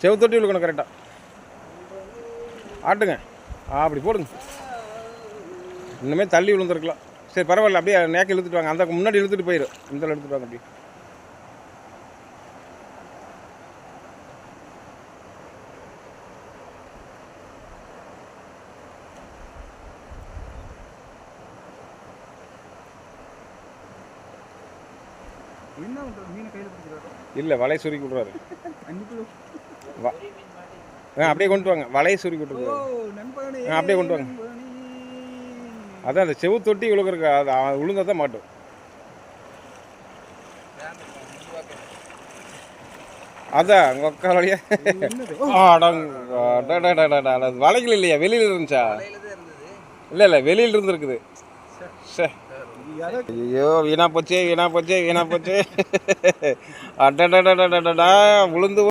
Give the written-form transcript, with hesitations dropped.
செவத்தொட்டி இழுக்கணும் கரெக்டாக. ஆட்டுங்க, அப்படி போடுங்க. இன்னுமே தள்ளி விழுந்துருக்கலாம். சரி பரவாயில்ல, அப்படியே நேக்க இழுத்துட்டு வாங்க. அந்த முன்னாடி இழுத்துட்டு போயிடும். இந்த எடுத்துட்டு வாங்க. அப்படி இல்லை, வலையை சுருக்கி விட்றாரு. அப்படியே கொண்டு வாங்க. வலையை சுருக்கி விட்டுருக்காரு. அப்படியே கொண்டு வாங்க. அதான் அந்த செவு தொட்டி விழுக்கிறதுக்கு அது விழுந்தா தான் மாட்டோம். அதான் உங்கள் அக்கா வழியா வலைகள் இல்லையா? வெளியில் இருந்துச்சா? இல்லை வெளியில் இருந்துருக்குது. ஐயோ, வீணா போச்சு. அடடா விழுந்து